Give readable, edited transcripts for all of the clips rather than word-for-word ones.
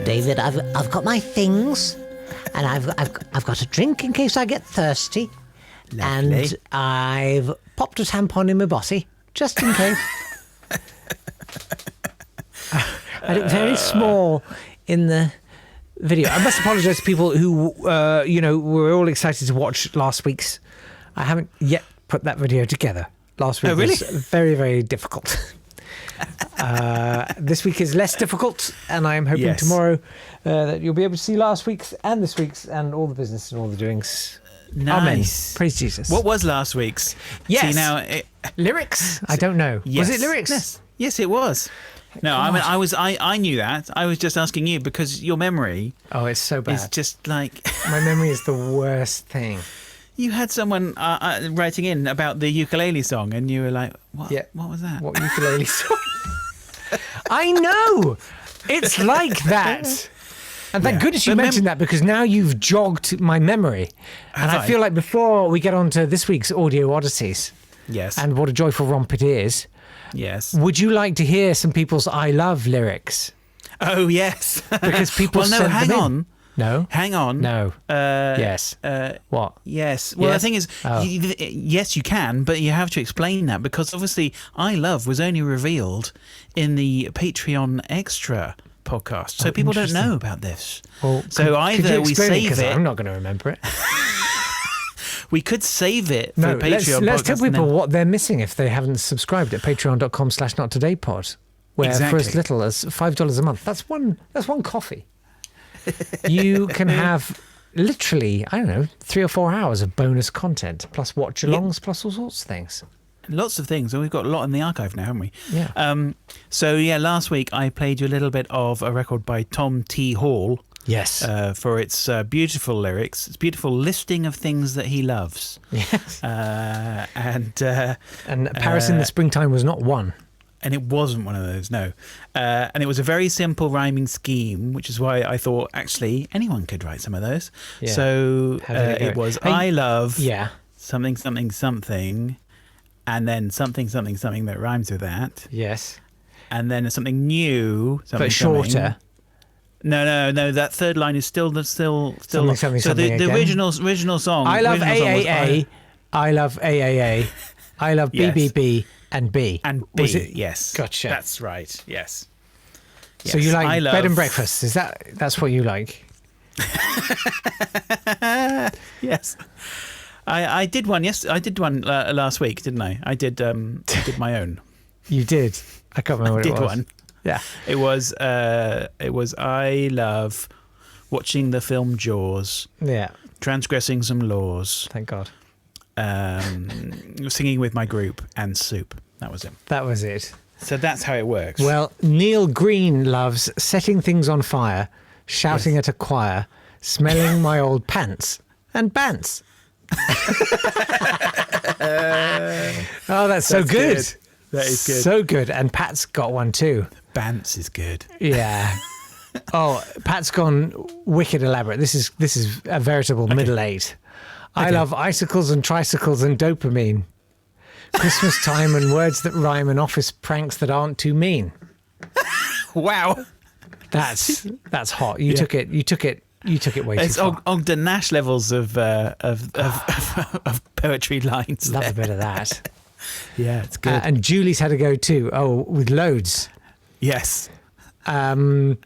David, I've got my things, and I've got a drink in case I get thirsty. Lovely. And I've popped a tampon in my bossy, just in case. I look very small in the video. I must apologise to people who, were all excited to watch last week's. I haven't yet put that video together. Last week was very, very difficult. This week is less difficult, and I am hoping tomorrow that you'll be able to see last week's and this week's and all the business and all the doings. Nice. Amen. Praise Jesus. What was last week's? Yes. See, now, lyrics? I don't know. Yes. Was it lyrics? Yes, it was. No, I mean, I knew that. I was just asking you because your memory. Oh, it's so bad. Is just like my memory is the worst thing. You had someone writing in about the ukulele song, and you were like, "What? Yeah. What was that? What ukulele song?" I know. It's like that. And thank goodness you mentioned that, because now you've jogged my memory. And I feel like before we get on to this week's Audio Odysseys, yes, and what a joyful romp it is, yes, would you like to hear some people's I Love lyrics? Oh, yes. Because people send hang them in. on. No. Hang on. No. Yes. What? Yes. Well, the thing is, yes, you can, but you have to explain that, because obviously I Love was only revealed in the Patreon Extra podcast, so people don't know about this. Well, so either we save it. I'm not going to remember it. We could save it for Patreon. Let's tell people what they're missing if they haven't subscribed at patreon.com/nottodaypod, where for as little as $5 a month, that's one coffee. You can have literally, I don't know, 3 or 4 hours of bonus content, plus watch-alongs, plus all sorts of things. Lots of things, and we've got a lot in the archive now, haven't we? Yeah. Last week I played you a little bit of a record by Tom T. Hall. Yes. For its beautiful lyrics, its beautiful listing of things that he loves. Yes. And Paris in the Springtime was not one. And it wasn't one of those, no. And it was a very simple rhyming scheme, which is why I thought, actually, anyone could write some of those. Yeah. So it was, I love something, something, something, and then something, something, something that rhymes with that. Yes. And then something new. Something, but shorter. No. That third line is still something, so the original song. I love AAA. I love AAA. I love BBB and B. And B. Yes. Gotcha. That's right. Yes. So you like bed and breakfast? That's what you like? Yes. I did one. Yes, I did one last week, didn't I? I did my own. You did. I can't remember what it was. I did one. Yeah. It was I love watching the film Jaws. Yeah. Transgressing some laws. Thank God. Singing with my group and soup. That was it. That was it. So that's how it works. Well, Neil Green loves setting things on fire, shouting at a choir, smelling my old pants and bants. That's so good. That is good. So good. And Pat's got one too. Bants is good. Yeah. Oh, Pat's gone wicked elaborate. This is a veritable middle eight. I love icicles and tricycles and dopamine. Christmas time and words that rhyme and office pranks that aren't too mean. Wow. That's hot. You took it way too far. It's Ogden Nash levels of poetry lines. Love a bit of that. Yeah, it's good. And Julie's had a go too. Oh, with loads. Yes. I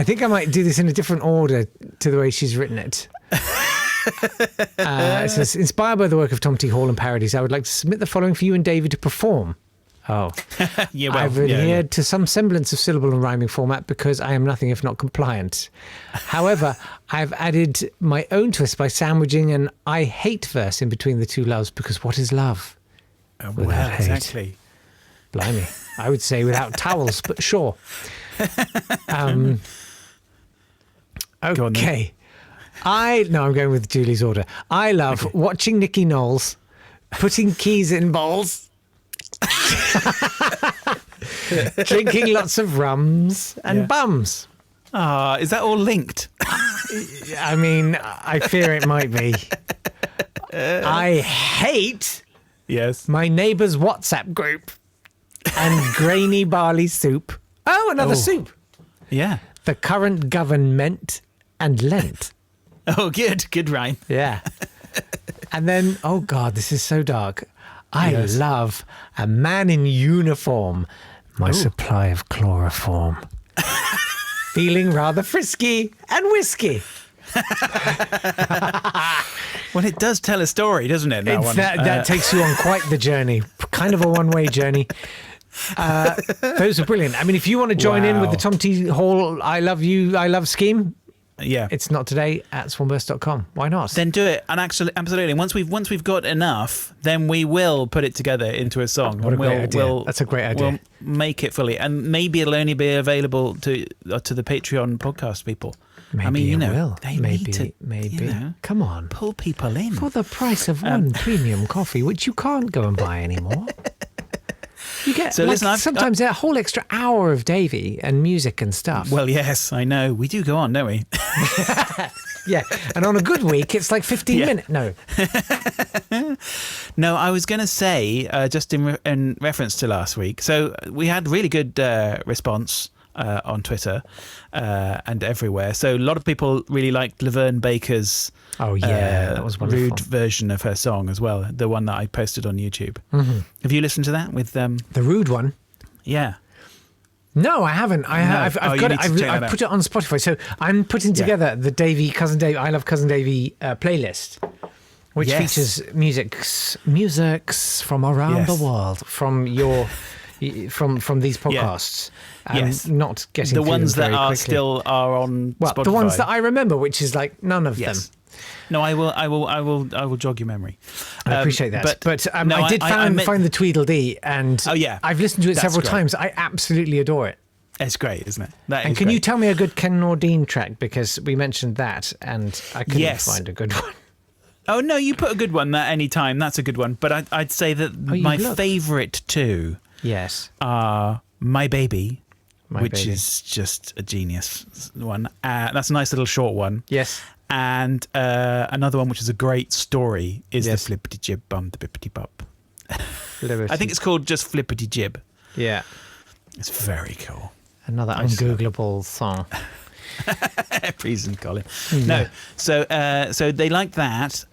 think I might do this in a different order to the way she's written it. It says, inspired by the work of Tom T. Hall and parodies, I would like to submit the following for you and Davey to perform. Oh. I've adhered to some semblance of syllable and rhyming format because I am nothing if not compliant. However, I've added my own twist by sandwiching an I hate verse in between the two loves, because what is love? Without hate. Exactly. Blimey. I would say without towels, but sure. Okay. I'm going with Julie's order. I love watching Nicky Knowles putting keys in bowls, drinking lots of rums and bums. Is that all linked? I mean, I fear it might be. I hate my neighbour's WhatsApp group and grainy barley soup. Oh, another soup. Yeah. The current government and Lent. Oh, good rhyme. Yeah. And then, oh God, this is so dark. I love a man in uniform. My supply of chloroform. Feeling rather frisky and whiskey. Well, it does tell a story, doesn't it? That takes you on quite the journey. Kind of a one-way journey. Those are brilliant. I mean, if you want to join in with the Tom T. Hall I Love You, I Love scheme, it's not today at swanburst.com. Why not? Then do it. And actually, absolutely. Once we've got enough, then we will put it together into a song. What a great idea. That's a great idea. We'll make it fully, and maybe it'll only be available to the Patreon podcast people. Maybe they need to, come on, pull people in for the price of one premium coffee, which you can't go and buy anymore. You get sometimes a whole extra hour of Davey and music and stuff. Well, yes, I know. We do go on, don't we? Yeah, and on a good week, it's like 15 minutes. No. No, I was going to say, just in reference to last week, so we had really good response on Twitter and everywhere. So a lot of people really liked Laverne Baker's that was wonderful. rude version of her song as well, the one that I posted on YouTube. Mm-hmm. Have you listened to that with the rude one? Yeah. No, I haven't. I've put it on Spotify. So I'm putting together the Cousin Davey, I Love Cousin Davey playlist, which features musics from around the world, from your from these podcasts. Not getting the ones that are quickly. Still are on Spotify. The ones that I remember, which is like none of them. No, I will jog your memory. I appreciate that. But I did find the Tweedledee, and I've listened to it several times. I absolutely adore it. It's great, isn't it? And can you tell me a good Ken Nordine track? Because we mentioned that, and I couldn't find a good one. Oh, no, you put a good one there any time. That's a good one. But I'd say that my favourite two are My Baby, which is just a genius one. That's a nice little short one. Yes. And another one, which is a great story, is the Flippity Jib Bum the Bippity Bop. I think it's called just Flippity Jib. Yeah. It's very cool. Another ungoogleable song. Please, Colin. No, so they liked that.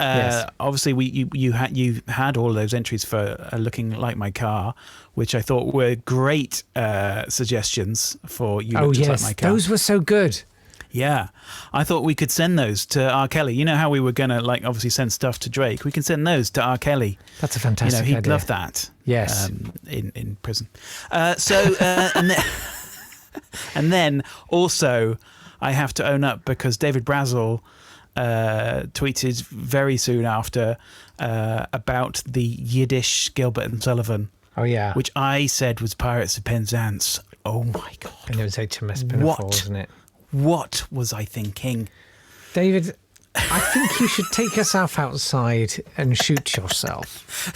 Obviously, you had all those entries for Looking Like My Car, which I thought were great suggestions for You Look Just Like My Car. Those were so good. Yeah, I thought we could send those to R. Kelly. You know how we were going to obviously send stuff to Drake? We can send those to R. Kelly. That's a fantastic idea. He'd love that. Yes. In prison. And then also I have to own up, because David Brazel tweeted very soon after about the Yiddish Gilbert and Sullivan. Oh, yeah. Which I said was Pirates of Penzance. Oh, my God. And it was HMS Pinafore, wasn't it? What was I thinking? David, I think you should take yourself outside and shoot yourself.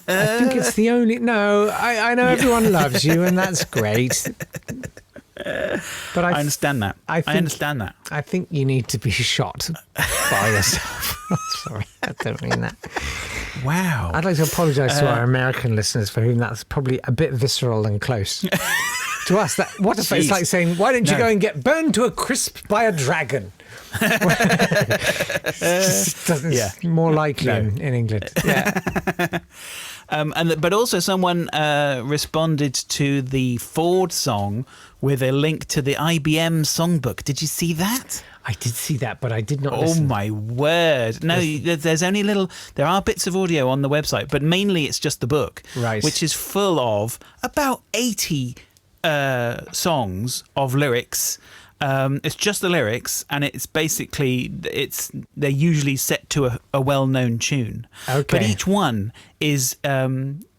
I think it's the only... No, I know everyone loves you, and that's great. But I understand that. I understand that. I think you need to be shot by yourself. Sorry, I don't mean that. Wow. I'd like to apologise to our American listeners, for whom that's probably a bit visceral and close. To us, it's like saying, why don't you go and get burned to a crisp by a dragon? It's more likely in England. Yeah. But also someone responded to the Ford song with a link to the IBM songbook. Did you see that? I did see that, but I did not listen. Oh, my word. No, there's only there are bits of audio on the website, but mainly it's just the book, which is full of about 80 songs of lyrics. It's just the lyrics, and it's basically they're usually set to a well-known tune. Okay. But each one is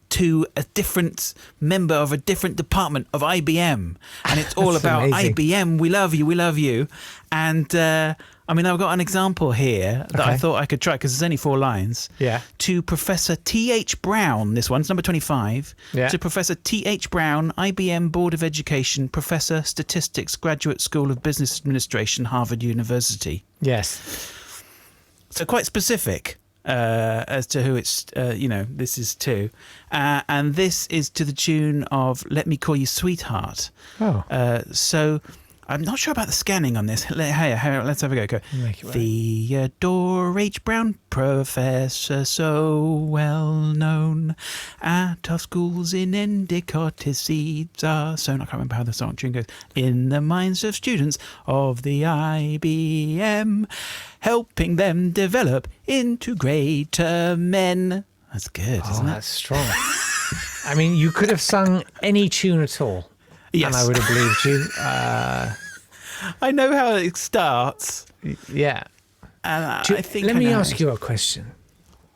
to a different member of a different department of IBM, and it's all about amazing. IBM. We love you, and I mean, I've got an example here that I thought I could try, because there's only 4 lines. Yeah. To Professor T.H. Brown, this one's number 25. Yeah. To Professor T.H. Brown, IBM Board of Education, Professor Statistics, Graduate School of Business Administration, Harvard University. Yes. So quite specific. as to who it's, this is to. And this is to the tune of Let Me Call You Sweetheart. Oh. So I'm not sure about the scanning on this. Hey, let's have a go. Theodore H. Brown, professor so well known at our schools in Endicott, his seeds are sown. I can't remember how the song tune goes. In the minds of students of the IBM, helping them develop into greater men. That's good, isn't it? That's strong. I mean, you could have sung any tune at all. Yes. And I would have believed you. I know how it starts. Yeah. And I think let me ask you a question.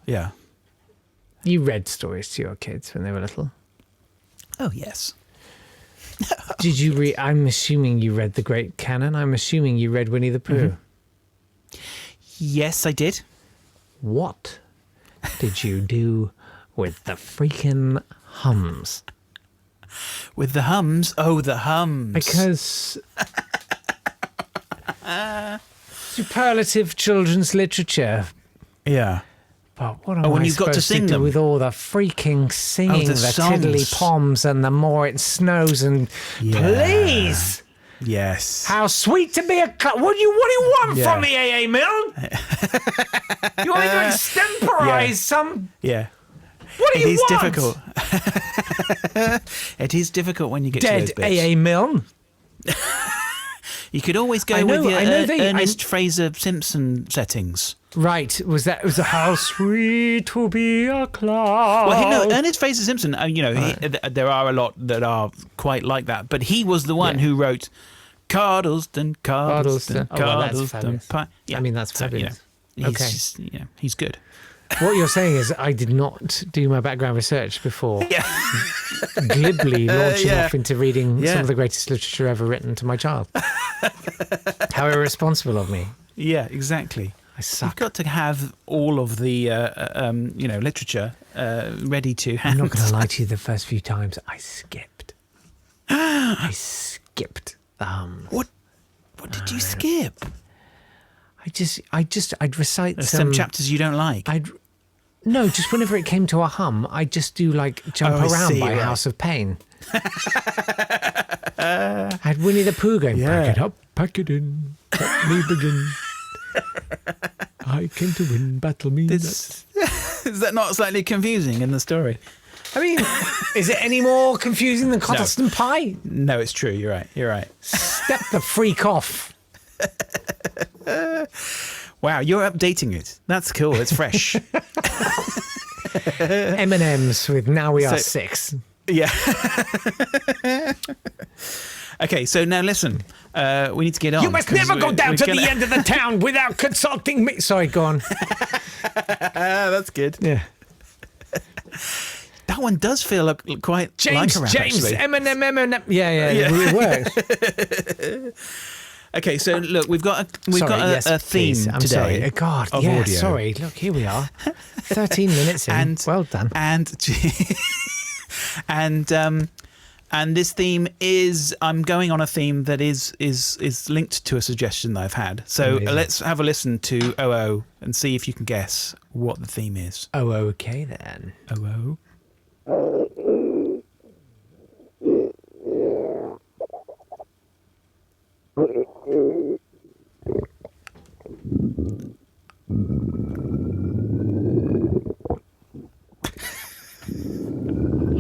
Yeah. You read stories to your kids when they were little? Oh, yes. Did you read? I'm assuming you read the Great Canon. I'm assuming you read Winnie the Pooh. Mm-hmm. Yes, I did. What did you do with the freaking hums? With the hums? Oh, the hums. Because superlative children's literature. Yeah. But what am I supposed to do with all the freaking singing, the tiddly poms, and the more it snows and please. Yes. How sweet to be a what do you want from me, A.A. Milne? You want me to extemporize some? Yeah. What do you want? Difficult. It is difficult when you get Dead to those bits. A.A. Milne. You could always go with your Ernest Fraser Simpson settings. Right. Was how sweet to be a cloud. Well, Ernest Fraser Simpson, there are a lot that are quite like that, but he was the one who wrote Cardleston. Yeah. I mean, that's fabulous. He's good. What you're saying is I did not do my background research before glibly launching off into reading some of the greatest literature ever written to my child. How irresponsible of me. Yeah, exactly. I suck. You've got to have all of the literature ready to hand. I'm not going to lie to you, the first few times I skipped. I skipped the hums. What did you skip? I'd recite some chapters you don't like. No, just whenever it came to a hum, I'd just do like Jump Around by House of Pain. I had Winnie the Pooh going, pack it up, pack it in, let me begin. I came to win, battle me. Is that not slightly confusing in the story? I mean, is it any more confusing than Coddleston Pie? No, it's true. You're right. Step the freak off. Wow, you're updating it. That's cool. It's fresh. M&M's with Now We Are 6. Yeah. Okay, so now listen. We need to get on. You must never go down to the end of the town without consulting me. Sorry, go on. That's good. Yeah. That one does feel quite James, like a rap, actually. M&M. Yeah, it works. Okay, so look, we've got a theme today. I'm sorry. God, of audio. Sorry. Look, here we are. 13 minutes in. Well done. And this theme is, I'm going on a theme that is linked to a suggestion that I've had. So let's have a listen to OO and see if you can guess what the theme is. Oh, okay then. OO.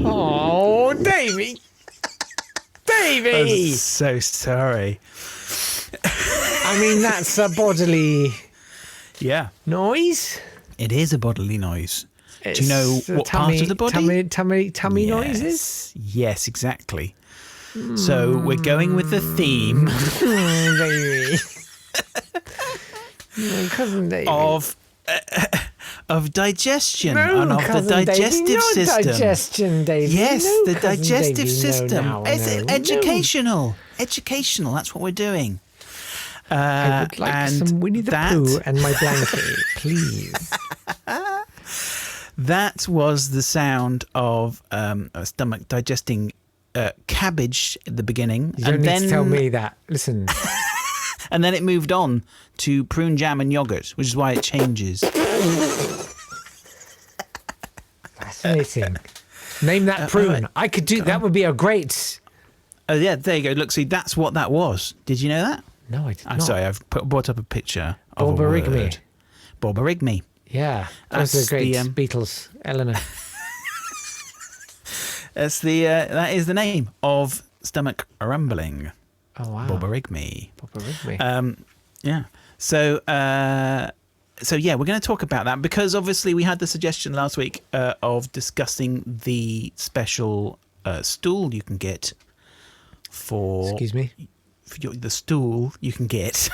Oh, Davey! I'm so sorry. I mean, that's a bodily noise. It is a bodily noise. Do you know what part of the body? Tummy noises? Yes, exactly. So we're going with the theme baby. Cousin Davey. Of digestion and of the digestive system. Digestion, Davey. Yes, no, the digestive Davey. system. No, it's educational. Educational. That's what we're doing. I would like some Winnie the Pooh and my blanket, please. That was the sound of a stomach digesting cabbage at the beginning. You don't need to tell me that. Listen. And then it moved on to prune jam and yogurt, which is why it changes. Fascinating. Name that prune. I could do that. Would be a great. Oh yeah, there you go. Look, see, that's what that was. Did you know that? No, I did not. I'm sorry, I've brought up a picture of Borborygmi. Borborygmi. Yeah, that's the great Beatles. Eleanor. That is the name of stomach rumbling. Oh wow. Borborygmi. Yeah. So yeah, we're going to talk about that because obviously we had the suggestion last week of discussing the special stool you can get for. Excuse me. The stool you can get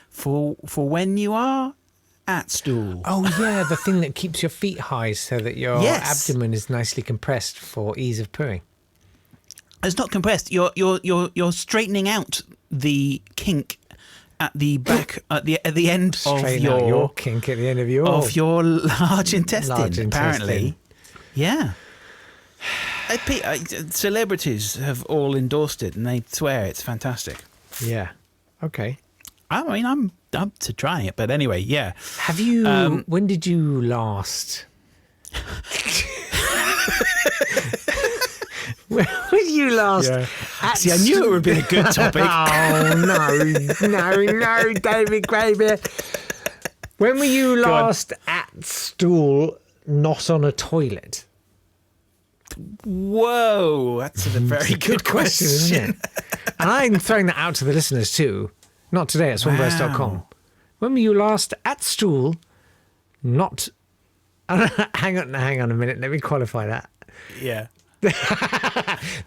for when you are at stool. Oh yeah, the thing that keeps your feet high so that your abdomen is nicely compressed for ease of pooing. It's not compressed. You're straightening out the kink at the back at the end of your kink at the end of your large intestine. Apparently, yeah. Celebrities have all endorsed it, and they swear it's fantastic. Yeah. Okay. I mean, I'm up to trying it, but anyway, yeah. Have you? When did you last? When did you last? Yeah. See, I knew it would be a good topic. Oh no, David Graber. When were you last at stool, not on a toilet? Whoa, that's a very good question, isn't it? And I'm throwing that out to the listeners too. Not today at swimburst.com. When were you last at stool, not... Hang on a minute. Let me qualify that. Yeah.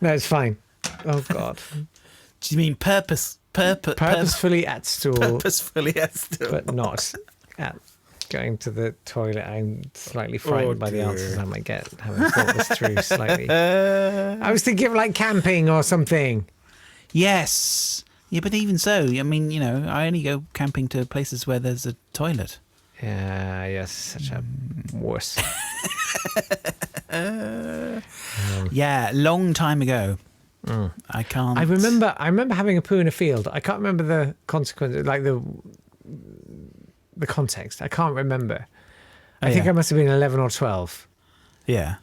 No, it's fine. Oh, God. Do you mean purposefully at stool? Purposefully at stool. But not at going to the toilet. I'm slightly frightened by the answers I might get, having thought this through slightly. I was thinking of like camping or something. Yes. Yeah, but even so, I mean, you know, I only go camping to places where there's a toilet. Yeah, yes, such a wuss. Yeah, long time ago. I can't. I remember having a poo in a field. I can't remember the consequences, like the context. I can't remember. I think I must have been 11 or 12. Yeah.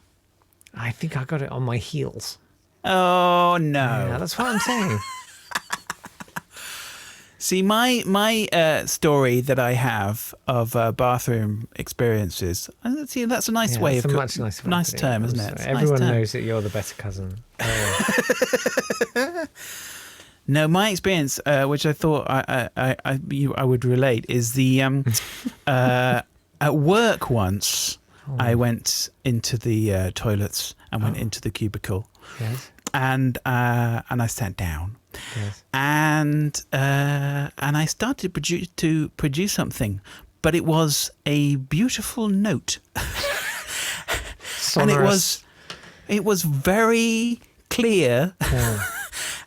I think I got it on my heels. Oh no! Yeah, that's what I'm saying. See, my story that I have of bathroom experiences. See, that's a nice way of much nicer nice term, isn't it? Everyone knows that you're the better cousin. No, my experience, which I thought I would relate, is the at work once. I went into the toilets and went into the cubicle, and I sat down. Yes. And I started to produce something, but it was a beautiful note, and it was very clear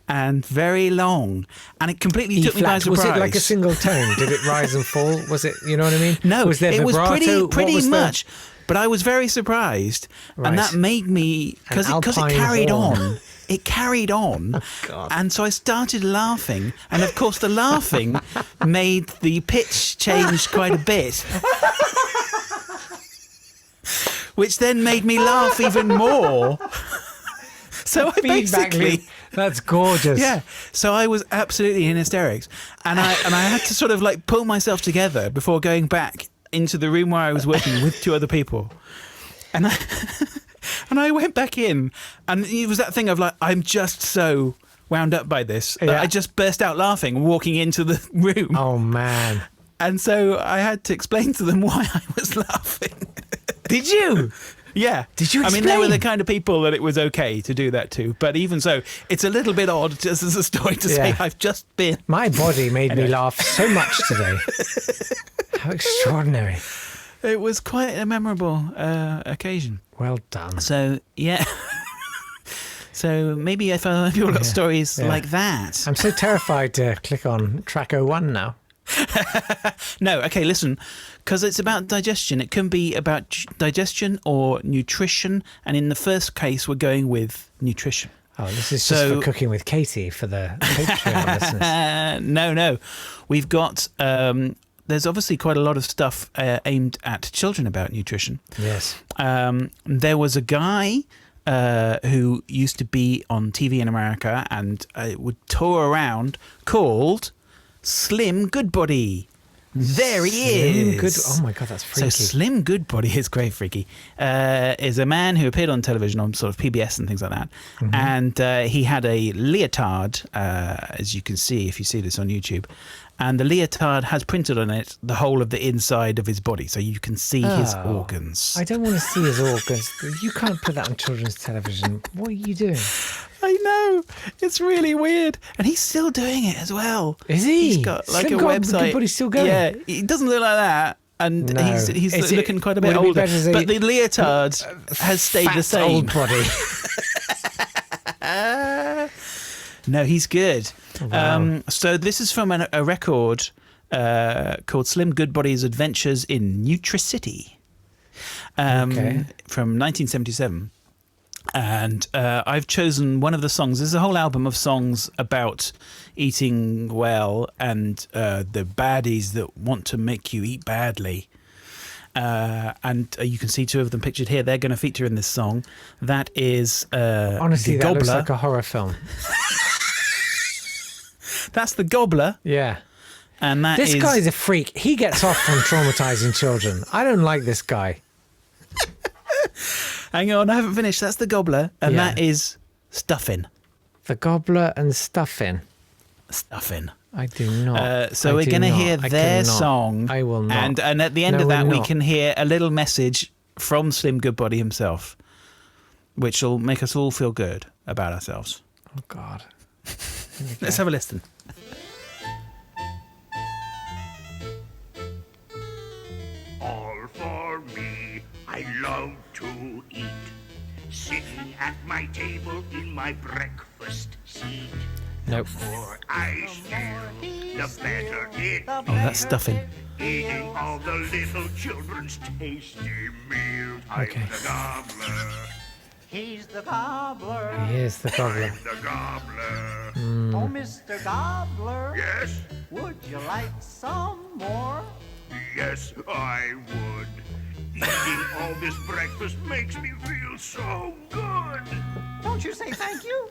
and very long, and it completely took me by surprise. Was it like a single tone? Did it rise and fall? Was it? You know what I mean? No, was there vibrato? It was pretty much. But I was very surprised, and that made me because it carried on. It carried on, and so I started laughing, and of course the laughing made the pitch change quite a bit, which then made me laugh even more. So I basically... That's gorgeous. Yeah. So I was absolutely in hysterics, and I had to sort of like pull myself together before going back into the room where I was working with two other people, and I went back in, and it was that thing of like, I'm just so wound up by this that I just burst out laughing walking into the room. Oh man. And so I had to explain to them why I was laughing. Did you? Yeah. Did you explain? I mean, they were the kind of people that it was okay to do that to. But even so, it's a little bit odd just as a story to say I've just been... My body made me laugh so much today. How extraordinary. It was quite a memorable occasion. Well done. So, yeah. So maybe if people got stories like that. I'm so terrified to click on track 01 now. No, okay, listen, because it's about digestion. It can be about digestion or nutrition, and in the first case, we're going with nutrition. Oh, this is just for Cooking with Katie for the Patreon listeners. No. We've got there's obviously quite a lot of stuff aimed at children about nutrition. Yes. There was a guy who used to be on TV in America and would tour around called Slim Goodbody. There he is. Oh my God, that's freaky. So Slim Goodbody is great freaky. Is a man who appeared on television on sort of PBS and things like that. Mm-hmm. And he had a leotard, as you can see if you see this on YouTube. And the leotard has printed on it the whole of the inside of his body, so you can see his organs. I don't want to see his organs. You can't put that on children's television. What are you doing? I know. It's really weird. And he's still doing it as well. Is he? He's got like a website. Goodbody's still going. Yeah, he doesn't look like that. And no. he's looking quite a bit older. But the leotard has stayed the same. Old body. No, he's good. Wow. So this is from a record called Slim Goodbody's Adventures in Nutricity from 1977. And I've chosen one of the songs. There's a whole album of songs about eating well and the baddies that want to make you eat badly. And you can see two of them pictured here. They're going to feature in this song. That is honestly, the that Gobbler. looks like a horror film. That's the Gobbler. Yeah. And this guy's a freak. He gets off on traumatizing children. I don't like this guy. Hang on, I haven't finished. That's the Gobbler, and that is Stuffin'. The Gobbler and Stuffin'. Stuffin'. I do not. So we're going to hear their song. I will not. And at the end of that, we can hear a little message from Slim Goodbody himself, which will make us all feel good about ourselves. Oh, God. Let's have a listen. All for me, I love to eat. Sitting at my table in my breakfast seat. Nope. The more I steal, the better it Oh, that's Stuffin'. Eating all the little children's tasty meals. Okay. I'm the gobbler. He's the gobbler. He is the Gobbler. I'm the gobbler. Oh, Mr. Gobbler. Yes, Would you like some more? yes, I would. Eating all this breakfast makes me feel so good. Don't you say thank you?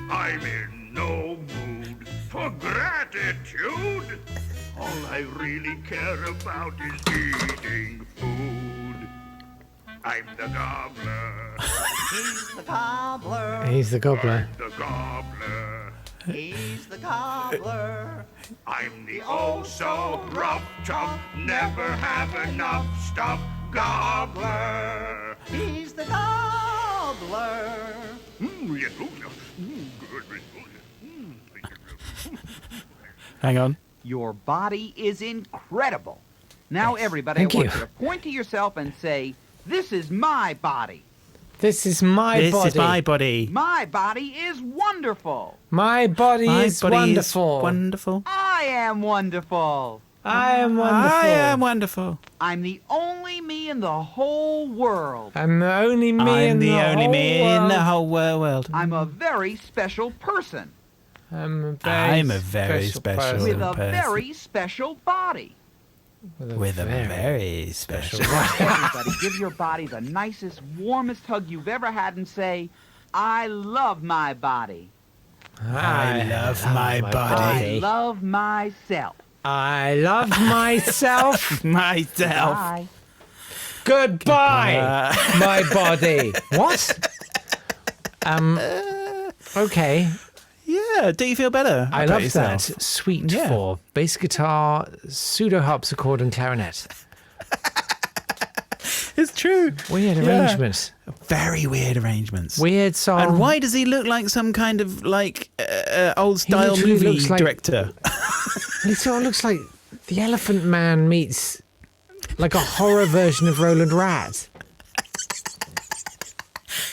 I'm in no mood for gratitude. All I really care about is eating food. I'm the gobbler. He's the gobbler. He's the Gobbler. I'm the gobbler. He's the gobbler. I'm the oh so rough, tough, never have enough stuff gobbler. He's the gobbler. Yes, good. Hang on. Your body is incredible. Now, everybody, Thank I want you. you to point to yourself and say, "This is my body. This is my body. This is my body. My body is wonderful. My body My is body wonderful. is wonderful. I am wonderful. I am wonderful. I am wonderful. I'm the only me in the whole world. I'm the only me I'm in the the only whole me world. in the whole world. I'm a very special person I'm a very special person. with a person. very special body. With a very special. Everybody, give your body the nicest, warmest hug you've ever had and say, "I love my body. I love my I body. love myself." I love myself. Myself. Bye. Goodbye, my body. What? Okay. Yeah, do you feel better? I about love yourself? that. Suite Yeah. for bass guitar, pseudo harpsichord, and clarinet. It's true. Weird Yeah. arrangements. Very weird arrangements. Weird song. And why does he look like some kind of like old style literally movie looks like- director? He sort of looks like the Elephant Man meets like a horror version of Roland Rat.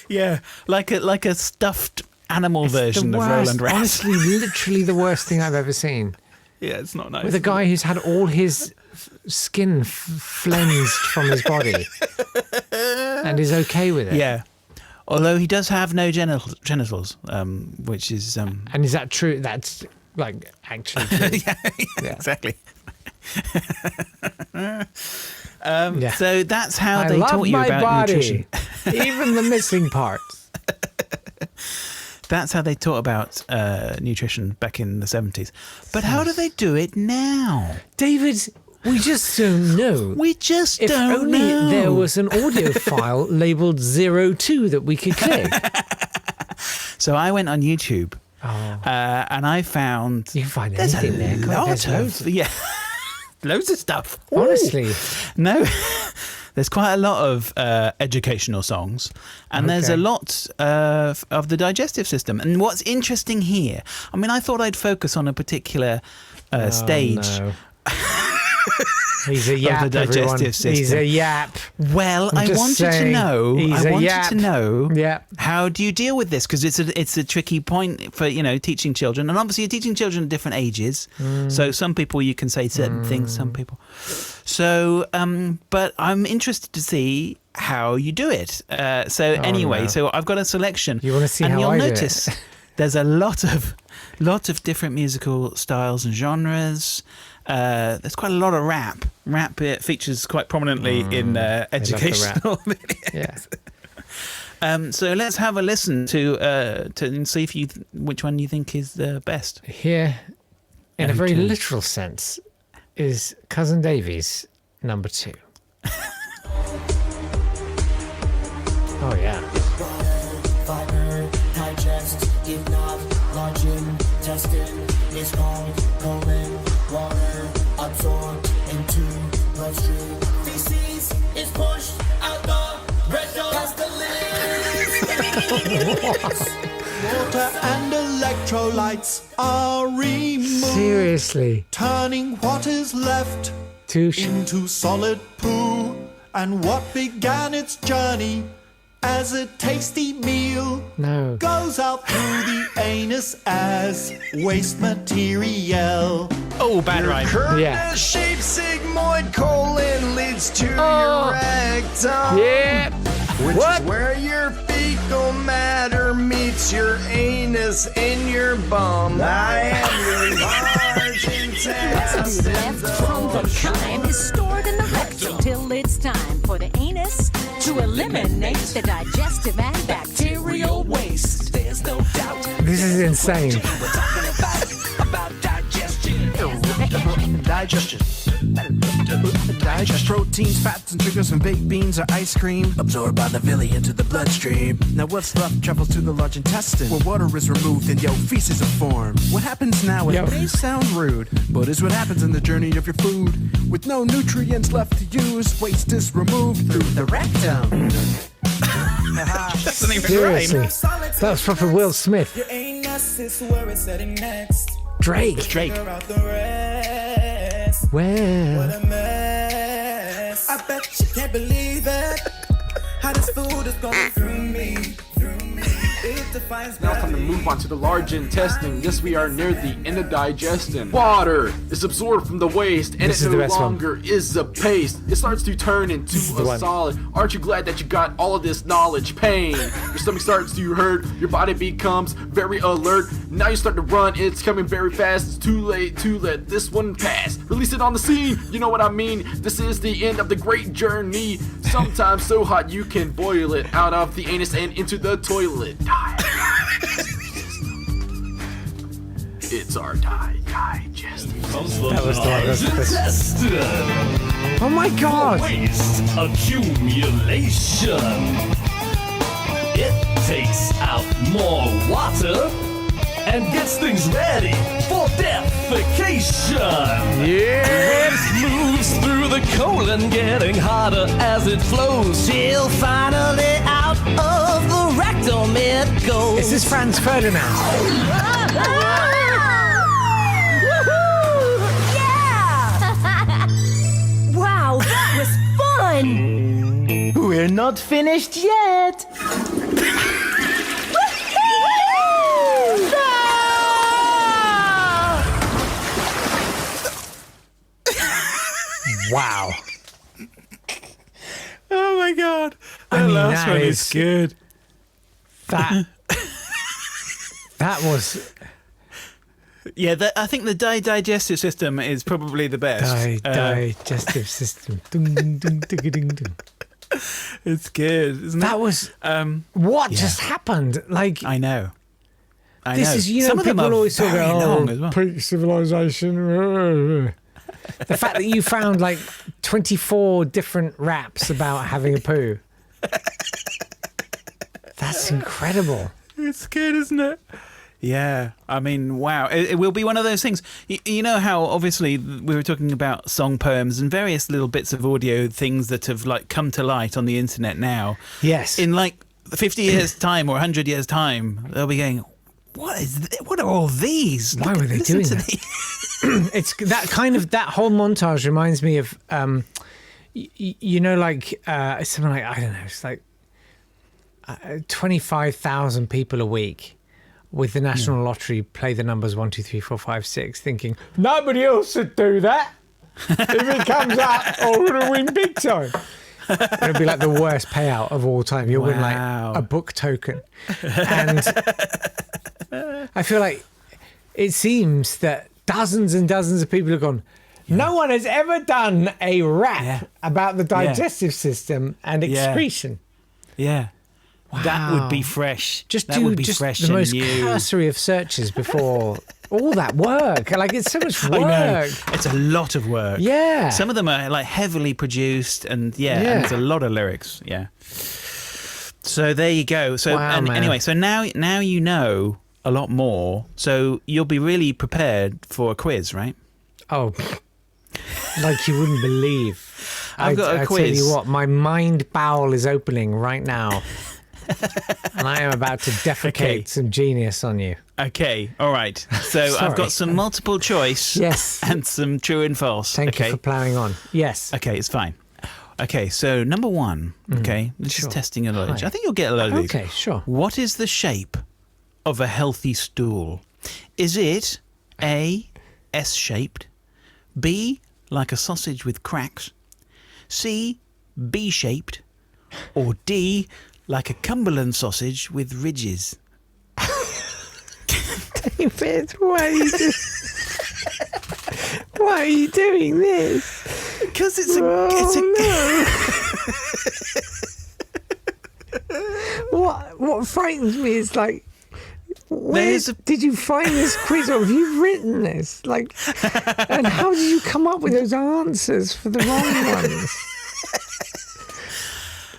Yeah, like a stuffed animal It's version the of worst, Roland Rat. honestly, literally the worst thing I've ever seen. Yeah, it's not nice. With a guy who's had all his skin flensed from his body and is okay with it. Yeah. Although he does have no genitals, which is And is that true? That's like actually true. yeah, exactly. So that's how they taught you about nutrition. Even the missing parts. That's how they taught about nutrition back in the 70s. But how do they do it now? David, we just don't know. We just don't know. If only there was an audio file labelled 02 that we could click. So I went on YouTube and I found... You can find anything there. Loads of stuff. Honestly. No. There's quite a lot of educational songs, and there's a lot of the digestive system. And what's interesting here, I mean, I thought I'd focus on a particular stage. No. He's a Yapp, of the digestive system. He's a Yapp. Well, I wanted to know. How do you deal with this? Because it's a tricky point for teaching children, and obviously you're teaching children at different ages. So some people you can say certain things, some people. So, but I'm interested to see how you do it. So I've got a selection. You want to see how I do it? And you'll notice there's a lot of different musical styles and genres. There's quite a lot of rap. Rap features quite prominently in educational videos. Yeah. So let's have a listen to and see which one you think is the best. Here, in a very literal sense, is Cousin Davey's number 2. Oh yeah. Fiber, digest, if not large intestine is called colon. Water absorbed into bloodstream. Feces is pushed out the rectum. Past the lips. Water and electrolytes are removed. Seriously. Turning what is left into solid poo. And what began its journey as a tasty meal goes out through the anus as waste material. Oh, bad rhyme. Curve-shaped sigmoid colon leads to your rectum. Yeah. Which is where your fecal matter meets your anus in your bum. I am your large intestine. Left from the chyme is stored in the rectum till it's time for the anus to eliminate the digestive and bacterial waste. There's no doubt. This is insane. We're talking about digestion. Digestion. Digest proteins, fats, and sugars from baked beans or ice cream, absorbed by the villi into the bloodstream. Now what's left travels to the large intestine, where water is removed and feces are formed. What happens now, it may sound rude, but is what happens in the journey of your food. With no nutrients left to use, waste is removed through the rectum. Seriously, that was proper Will Smith. Your anus is where it's heading next. Drake. Well, what a mess. I bet you can't believe it. How this food is going through me. It defines now time to move on to the large intestine. Yes, we are near the end of digestion. Water is absorbed from the waste, and it no longer is a paste. It starts to turn into a solid. Aren't you glad that you got all of this knowledge? Pain. Your stomach starts to hurt. Your body becomes very alert. Now you start to run. It's coming very fast. It's too late to let this one pass. Release it on the scene. You know what I mean? This is the end of the great journey. Sometimes so hot you can boil it out of the anus and into the toilet. It's our digestive. That was the Oh my God! Waste accumulation. It takes out more water and gets things ready for defecation. Yeah! Waste moves through the colon, getting hotter as it flows, till finally out of the rectum it goes. This is Franz Ferdinand. Wow, that was fun! We're not finished yet. Wow. Oh my God. That last one is good. That was Yeah, I think the digestive system is probably the best. Digestive system. Ding, ding, ding, ding, ding, ding. It's good, isn't it? That was what just happened. Like I know. This is, you know, some of them people are always talk very about long as well. Pre-civilization. The fact that you found like 24 different raps about having a poo. That's incredible. It's good, isn't it? Yeah, I mean, wow. It will be one of those things. You know how obviously we were talking about song poems and various little bits of audio things that have like come to light on the internet now. Yes. In like 50 years' time or 100 years' time, they'll be going, what are all these? Why were they doing that? It's that that whole montage reminds me of, you know, like something like, I don't know, it's like 25,000 people a week with the National Lottery play the numbers 1, 2, 3, 4, 5, 6, thinking nobody else would do that. If it comes up, I'm going to win big time. It'll be like the worst payout of all time. You'll win like a book token. And I feel like it seems that dozens and dozens of people have gone, no one has ever done a rap about the digestive system and excretion. Yeah. Wow. That would be fresh. That would be fresh the most new. cursory of searches before all that work. Like, it's so much work. I know. It's a lot of work. Yeah. Some of them are like heavily produced and and it's a lot of lyrics. Yeah. So there you go. So anyway, so now you know a lot more. So you'll be really prepared for a quiz, right? Oh, like you wouldn't believe. I've got a quiz. I tell you what, my mind bowel is opening right now. And I am about to defecate some genius on you. Okay, all right. So I've got some multiple choice and some true and false. Thank you for ploughing on. Yes. Okay, it's fine. Okay, so number one, this is testing your knowledge. I think you'll get a load of these. Okay, sure. What is the shape of a healthy stool? Is it A, S-shaped, B, like a sausage with cracks, C, B-shaped, or D, like a Cumberland sausage with ridges? David, why are you doing this? Because it's What frightens me is like, where did you find this quiz, or have you written this? Like, and how did you come up with those answers for the wrong ones?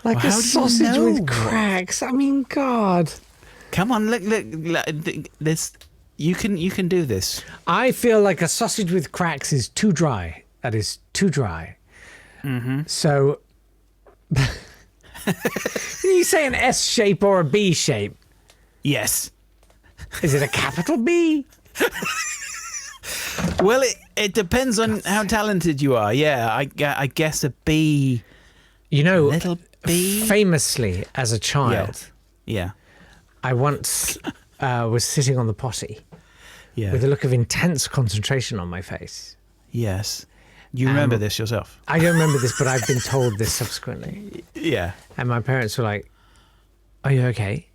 Like a sausage with cracks. I mean, God. Come on, look, this. You can do this. I feel like a sausage with cracks is too dry. That is too dry. Mm-hmm. So, you say an S shape or a B shape? Yes. Is it a capital B? Well, it depends on how talented you are. Yeah, I guess a B. You know, little B. Famously, as a child, I once was sitting on the potty with a look of intense concentration on my face. Yes. You remember this yourself? I don't remember this, but I've been told this subsequently. Yeah. And my parents were like, are you okay?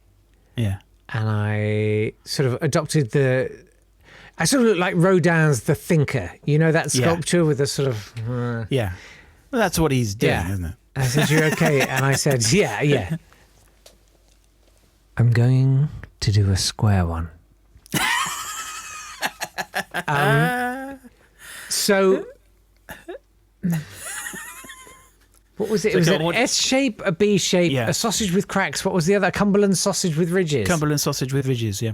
Yeah. And I sort of adopted I sort of looked like Rodin's The Thinker. You know that sculpture with the sort of... yeah. Well, that's what he's doing, isn't it? I said, you're okay? And I said, yeah. I'm going to do a square one. So... What was it? It was an S shape, a B shape, a sausage with cracks. What was the other? A Cumberland sausage with ridges. Cumberland sausage with ridges, yeah.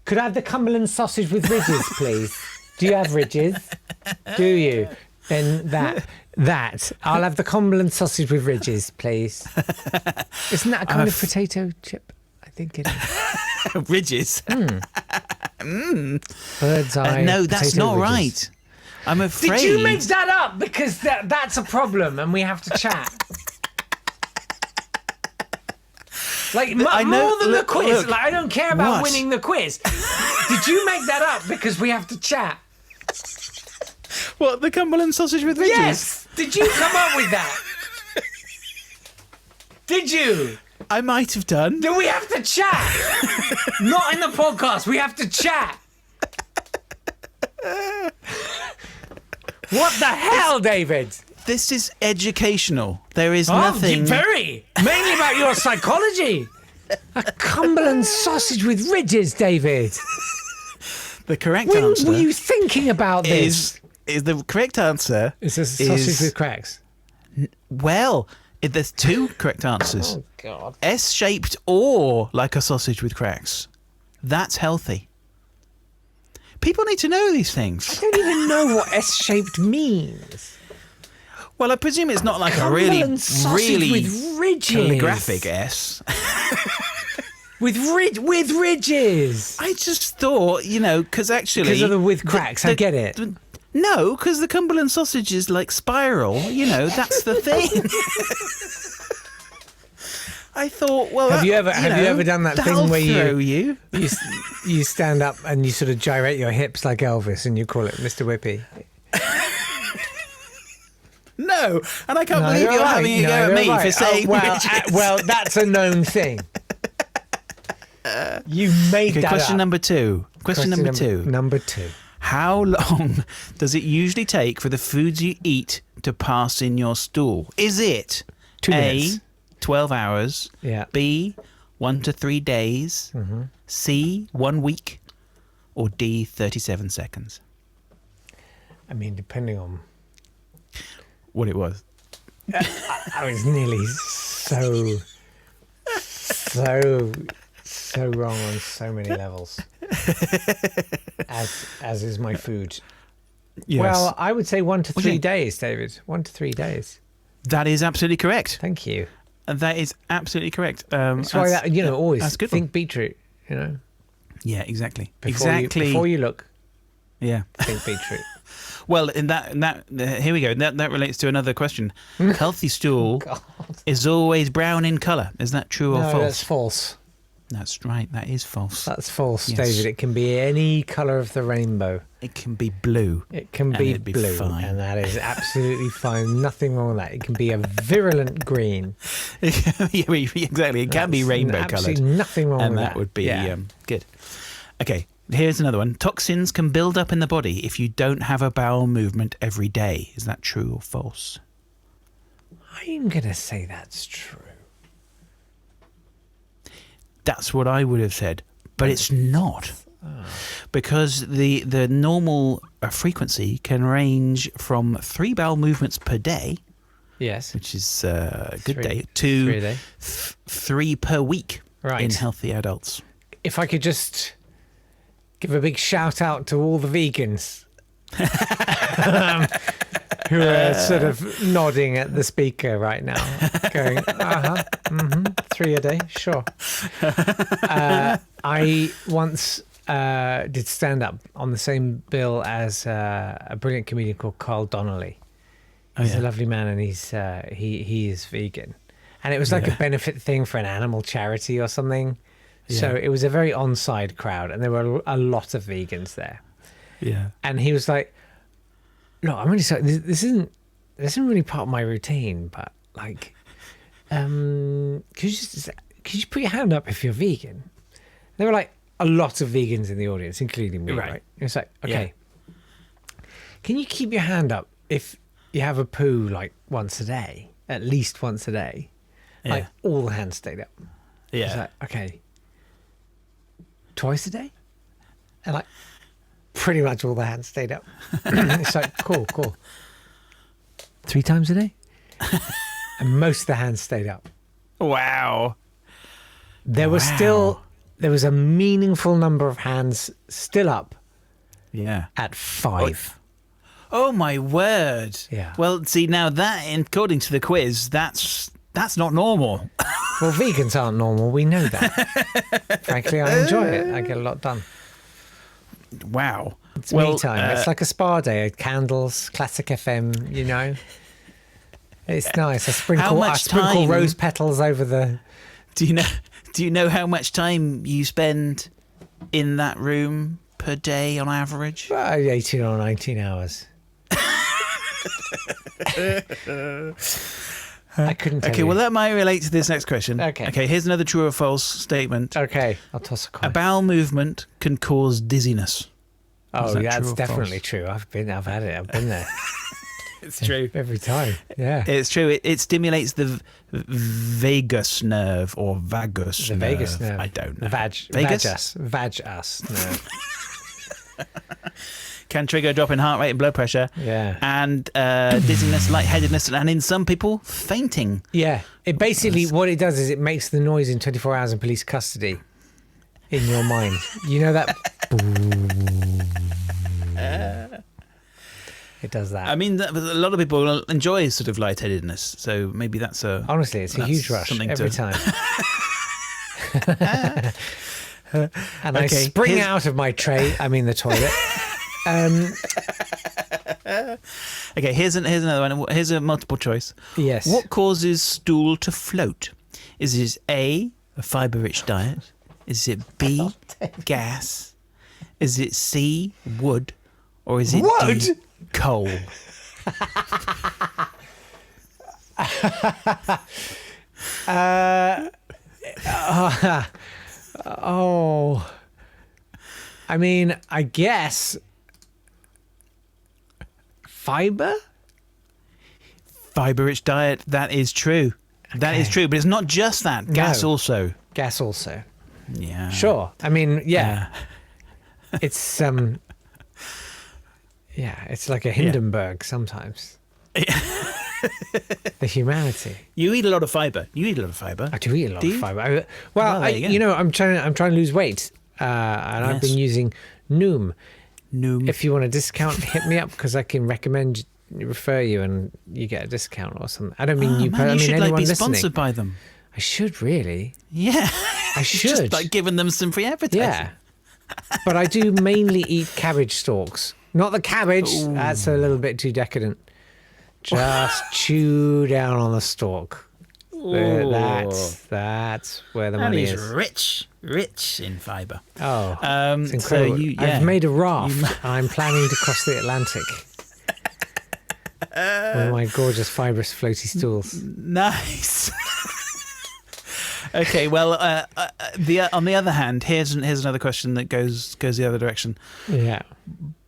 Could I have the Cumberland sausage with ridges, please? Do you have ridges? Do you? Then that. I'll have the Cumberland sausage with ridges, please. Isn't that a kind of potato chip? I think it is. Ridges? Bird's eye. No, that's not ridges. Right. I'm afraid. Did you make that up? Because that's a problem and we have to chat. Like, more than the quiz. Like, I don't care about winning the quiz. Did you make that up because we have to chat? What, the Cumberland sausage with ridges? Yes! Did you come up with that? Did you? I might have done. Do we have to chat? Not in the podcast. We have to chat. What the hell, David? This is educational. There is nothing... Very! Mainly about your psychology. A Cumberland sausage with ridges, David. The correct answer... When were you thinking about this? Is the correct answer... Is this a sausage with cracks? Well, there's two correct answers. Oh, God. S-shaped or like a sausage with cracks. That's healthy. People need to know these things. I don't even know what S-shaped means. Well, I presume it's not like a really with ridges. calligraphic S. with ridges. I just thought, because actually... Because of the with cracks, I get it. No, because the Cumberland sausage is like spiral. That's the thing. I thought, well... Have you ever done that thing where you stand up and you sort of gyrate your hips like Elvis and you call it Mr. Whippy? No, and I can't believe you're having a go at me for saying well, that's a known thing. You made that question up. Number two. Question number two. Number two. How long does it usually take for the foods you eat to pass in your stool? Is it 2 minutes? A, 12 hours, Yeah. B, 1 to 3 days, C, 1 week, or D, 37 seconds? I mean, depending on... What it was. I was nearly so wrong on so many levels. As is my food. Yes. Well, I would say 1 to 3 days, David. 1 to 3 days. That is absolutely correct. Thank you. That is absolutely correct. That's why always that's good think beetroot. Yeah, exactly. Before you look. Yeah. Think beetroot. Well, in that here we go. That relates to another question. Healthy stool is always brown in colour. Is that true or false? No, that's false. That's right. That is false. That's false, Yes. David. It can be any colour of the rainbow. It can be blue. It can be blue, fine. and that is absolutely fine. Nothing wrong with that. It can be a virulent green. Exactly. It can be rainbow coloured. Absolutely nothing wrong with that. And that would be good. Okay. Here's another one. Toxins can build up in the body if you don't have a bowel movement every day. Is that true or false? I'm going to say that's true. That's what I would have said, but it's not. Because the normal frequency can range from 3 bowel movements per day, yes, which is a good day, to 3 per week in healthy adults. If I could just give a big shout out to all the vegans who are sort of nodding at the speaker right now, going, 3 a day, sure. I once did stand up on the same bill as a brilliant comedian called Carl Donnelly. He's a lovely man, and he is vegan, and it was like a benefit thing for an animal charity or something. Yeah. So it was a very on-side crowd, and there were a lot of vegans there. Yeah, and he was like, "Look, I'm really sorry. This isn't really part of my routine, but like, could you put your hand up if you're vegan?" There were like a lot of vegans in the audience, including me. Right? It's like, okay, can you keep your hand up if you have a poo like once a day, at least once a day? Like all the hands stayed up. Yeah. It's like, okay. Twice a day? And like pretty much all the hands stayed up. It's like, cool. 3 times a day? And most of the hands stayed up. Wow. There was a meaningful number of hands still up. Yeah. At 5. Oh my word. Yeah. Well, see, now that, according to the quiz, that's not normal. Well, vegans aren't normal. We know that. Frankly, I enjoy it. I get a lot done. Wow. It's me time. It's like a spa day. Candles, classic FM, It's nice. I sprinkle rose petals over the... Do you know how much time you spend in that room per day on average? 18 or 19 hours. I couldn't tell you. Well, that might relate to this next question. Okay, here's another true or false statement. Okay, I'll toss a coin. A bowel movement can cause dizziness. Oh, that's definitely true. I've had it. I've been there. It's true. Every time. Yeah. It's true. It stimulates the vagus nerve or vagus nerve. Vagus nerve. I don't know. Vagus? Vagus nerve. Can trigger a drop in heart rate and blood pressure. Yeah. And dizziness, lightheadedness, and in some people, fainting. Yeah. It basically, what it does is it makes the noise in 24 hours in police custody in your mind. You know that? It does that. I mean, a lot of people enjoy sort of lightheadedness, so maybe that's a... Honestly, it's a huge rush every time. And I spring out of my tray, I mean the toilet. Okay, here's another one. Here's a multiple choice. Yes. What causes stool to float? Is it A, a fibre-rich diet? Is it B, gas? Is it C, wood? Or is it D, coal? I mean, I guess fiber? Fibre-rich diet, that is true. Okay. That is true, but it's not just that. Gas also. Gas also. Yeah. Sure. I mean, yeah. It's it's like a Hindenburg sometimes. The humanity. You eat a lot of fibre. I do eat a lot of fibre. I'm trying to lose weight, and I've been using Noom. If you want a discount, hit me up because I can refer you, and you get a discount or something. I don't mean you. Man, I you mean should anyone be listening. Sponsored by them. I should really. Yeah, I should. Just giving them some free advertising. Yeah, but I do mainly eat cabbage stalks. Not the cabbage. Ooh. That's a little bit too decadent. Just chew down on the stalk. That's where the money is. Rich in fibre. Oh, it's incredible. So I've made a raft. I'm planning to cross the Atlantic with my gorgeous fibrous floaty stools. Nice. Okay, well, on the other hand, here's another question that goes the other direction. Yeah.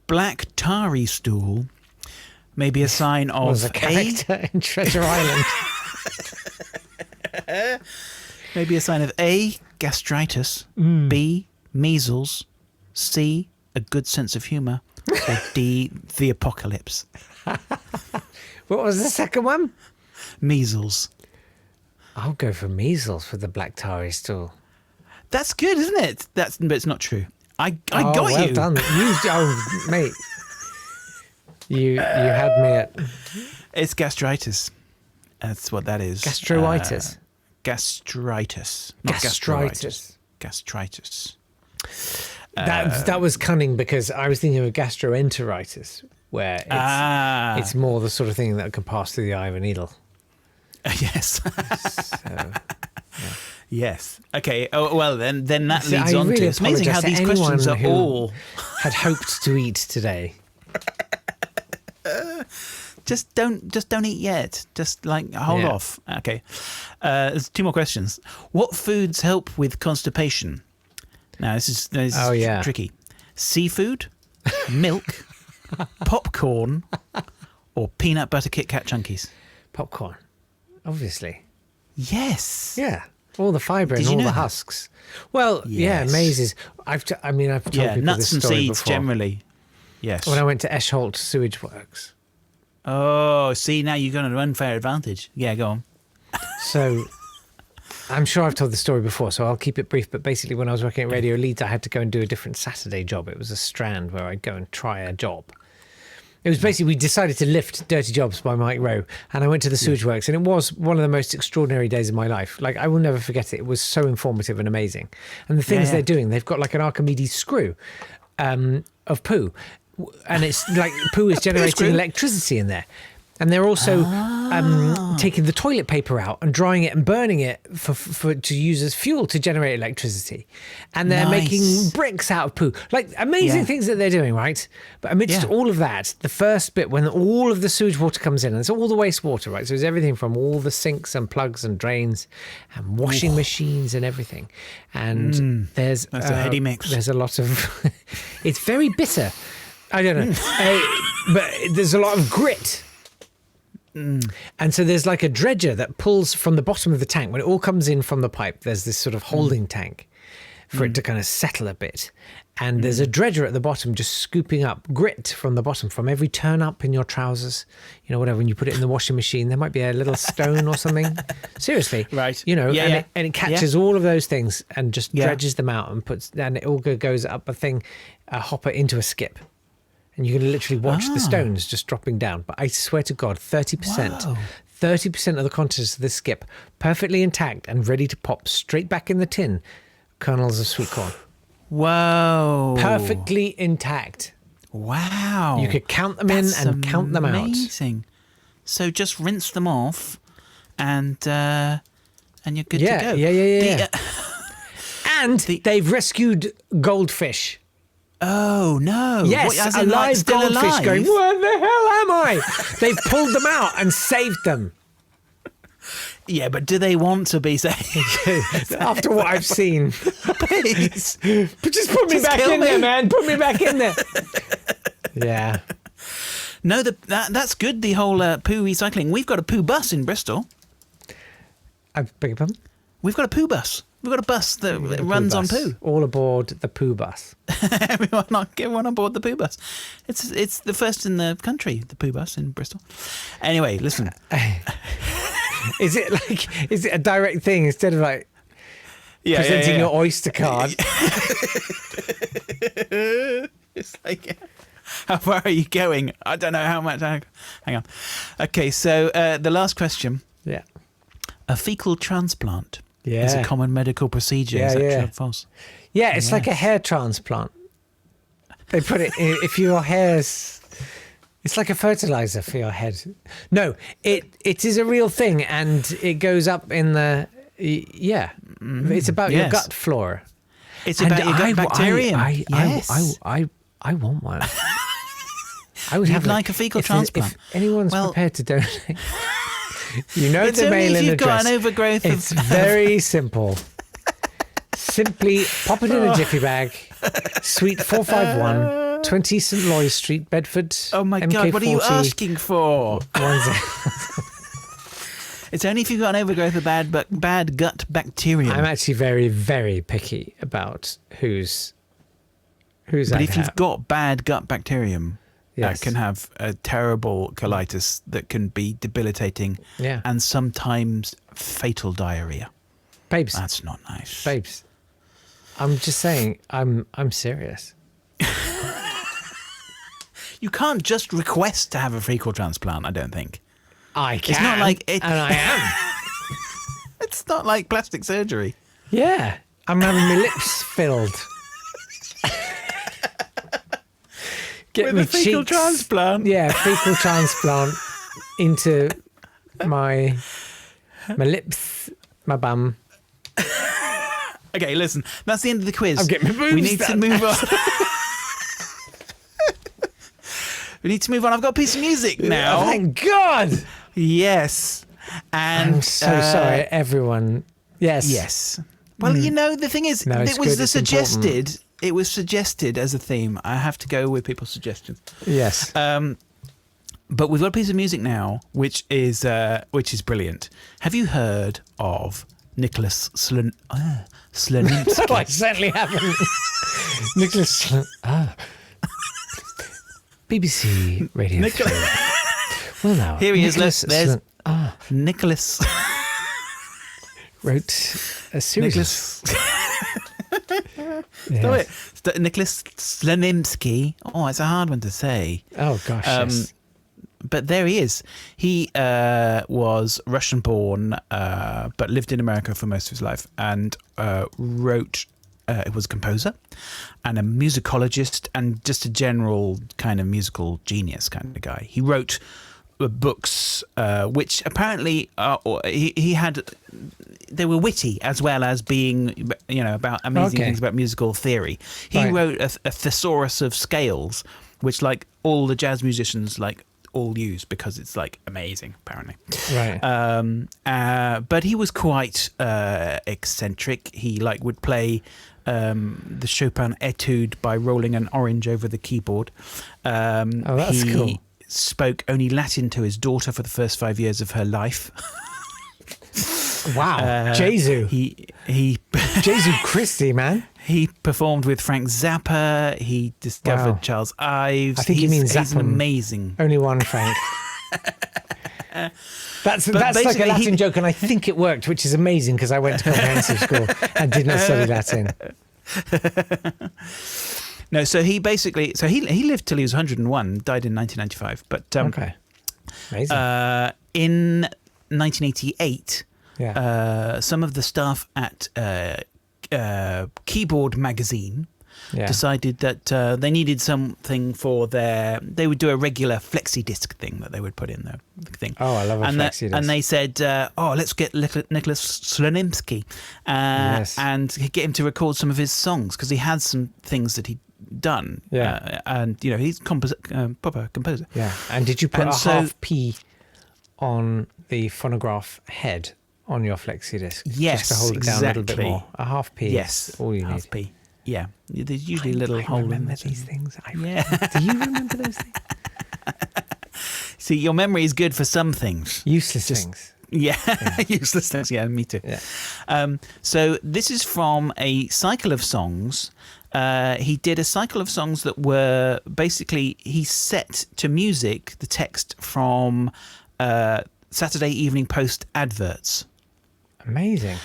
Black tarry stool may be a sign of was a character in Treasure Island. Maybe a sign of A, gastritis, B, measles, C, a good sense of humour, or D, the apocalypse. What was the second one? Measles. I'll go for measles for the black tarry stool. That's good, isn't it? But it's not true. I got you. Well done. Mate. You had me at... It's gastritis. That's what that is. Gastritis. Gastritis. Not gastritis. Gastritis. That was cunning because I was thinking of gastroenteritis, where it's more the sort of thing that can pass through the eye of a needle. Yes. Yeah. Yes. Okay. Oh, well, then that leads on to... It's amazing how these questions are all... had hoped to eat today. Just don't eat yet. Just hold off. Okay. There's 2 more questions. What foods help with constipation? Now this is tricky. Seafood, milk, popcorn, or peanut butter Kit Kat Chunkies? Popcorn, obviously. Yes. Yeah. All the fibre and all the husks. Well, mazes. I've told people nuts this and story seeds before. Generally. Yes. When I went to Esholt Sewage Works. Oh, see, now you've got an unfair advantage. Yeah, go on. So, I'm sure I've told the story before, so I'll keep it brief. But basically, when I was working at Radio Leeds, I had to go and do a different Saturday job. It was a strand where I'd go and try a job. It was basically, we decided to lift Dirty Jobs by Mike Rowe, and I went to the sewage works, and it was one of the most extraordinary days of my life. I will never forget it. It was so informative and amazing. And the things they're doing, they've got like an Archimedes screw of poo. And it's like poo is generating electricity in there. And they're also taking the toilet paper out and drying it and burning it for to use as fuel to generate electricity. And they're making bricks out of poo. Like amazing things that they're doing, right? But amidst all of that, the first bit when all of the sewage water comes in, and it's all the wastewater, right? So it's everything from all the sinks and plugs and drains and washing machines and everything. And that's a heady mix. There's a lot of... It's very bitter. I don't know. But there's a lot of grit And so there's like a dredger that pulls from the bottom of the tank. When it all comes in from the pipe, there's this sort of holding tank for it to kind of settle a bit. And there's a dredger at the bottom just scooping up grit from the bottom, from every turn up in your trousers, you know, whatever. When you put it in the washing machine, there might be a little stone or something. Seriously. Right. You know, and it catches all of those things and just dredges them out and it all goes up a hopper into a skip. And you can literally watch the stones just dropping down. But I swear to God, 30%. Whoa. 30% of the contents of this skip, perfectly intact and ready to pop straight back in the tin, kernels of sweet corn. Whoa. Perfectly intact. Wow. You could count them in and count them out. Amazing. So just rinse them off and you're good to go. Yeah. And they've rescued goldfish. Oh, no. Yes, a live goldfish going, where the hell am I? They've pulled them out and saved them. Yeah, but do they want to be saved? After what I've seen. Please. But just put me back in there, man. Put me back in there. Yeah. No, that's good, the whole poo recycling. We've got a poo bus in Bristol. I beg your pardon? We've got a poo bus. We've got a bus that runs on poo. All aboard the poo bus. Everyone on board the poo bus. It's the first in the country, the poo bus in Bristol. Anyway, listen. Is it a direct thing instead of like presenting your Oyster card? It's like, how far are you going? I don't know how much. Hang on. Okay, so the last question. Yeah. A fecal transplant is a common medical procedure. Is that true or false? Yeah, it's like a hair transplant. They put it in, if your hair's... It's like a fertilizer for your head. No, it is a real thing, and it goes up in the It's about your gut flora. It's about your gut bacterium. I want one. I would have like a fecal transplant. If anyone's prepared to donate, you know the mail-in address. You've got an overgrowth. It's very simple. Simply pop it in a jiffy bag. Suite 451. 20 St. Loy's Street, Bedford. Oh my MK40, God, what are you asking for? It's only if you've got an overgrowth of bad gut bacterium. I'm actually very, very picky about who's But if you've got bad gut bacterium, that can have a terrible colitis that can be debilitating and sometimes fatal diarrhea. Babes. That's not nice. Babes. I'm just saying, I'm serious. You can't just request to have a fecal transplant, I don't think. I can. It's not like and I am. It's not like plastic surgery. Yeah. I'm having my lips filled. Get with me a fecal cheeks, transplant. Yeah, fecal transplant into my lips, my bum. Okay, listen. That's the end of the quiz. I'm getting my boobs We need to move on. We need to move on. I've got a piece of music now. Oh, thank God. Yes. And I'm so sorry, everyone. Yes. Yes. Well, you know, the thing is, it was suggested. It was suggested as a theme. I have to go with people's suggestions. Yes. But we've got a piece of music now, which is brilliant. Have you heard of Nicholas Slonimsky? No, I certainly haven't. Nicholas. BBC Radio 3. Well, now here he is. There's Nicholas. Wrote a series. Nicholas Slonimsky. Oh, it's a hard one to say. Oh gosh. Yes. But there he is. He was Russian-born, but lived in America for most of his life, and wrote. It was a composer and a musicologist and just a general kind of musical genius kind of guy. He wrote books which apparently he had. They were witty as well as being, about amazing things about musical theory. He wrote a thesaurus of scales, which like all the jazz musicians all use because it's amazing apparently. Right. But he was quite eccentric. He would play the Chopin Etude by rolling an orange over the keyboard. That's cool. spoke only Latin to his daughter for the first 5 years of her life. Wow, Jesu. Jesu Christi, man. He performed with Frank Zappa. He discovered Charles Ives. I think he means Zappa. He's amazing. Only one Frank. That's like a Latin joke, and I think it worked, which is amazing because I went to comprehensive school and did not study Latin. No, so he lived till he was 101, died in 1995. But okay, amazing. In 1988. Yeah. Some of the staff at Keyboard magazine decided that they needed something for they would do a regular flexi disc thing that they would put in the thing. Oh, I love a flexi disc. And they said, let's get Nicholas Slonimsky and get him to record some of his songs because he had some things that he'd done. Yeah. And, he's proper composer. Yeah. And did you put half P on the phonograph head on your flexi disc? Yes, just to hold it down a little bit more. A half P. Yes, all you half need. P. Yeah, there's usually a little hole. I remember these things. Do you remember those things? See, your memory is good for some things. Useless things. Yeah, useless things. Yeah, me too. Yeah. So this is from a cycle of songs. He did a cycle of songs that were basically he set to music the text from Saturday Evening Post adverts. Amazing.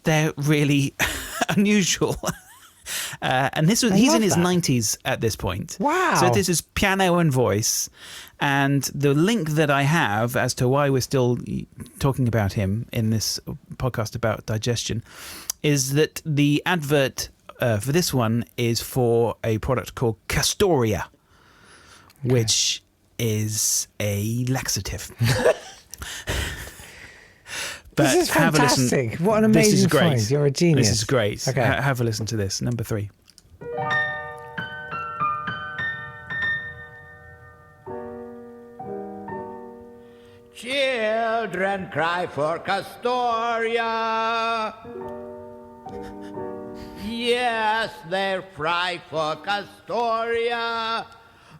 They're really unusual. And he's in his 90s at this point. Wow. So this is piano and voice. And the link that I have as to why we're still talking about him in this podcast about digestion is that the advert for this one is for a product called Castoria, which is a laxative. But this is fantastic. What an amazing find. You're a genius. This is great. Okay. Have a listen to this. Number 3. Children cry for Castoria. Yes, they cry for Castoria.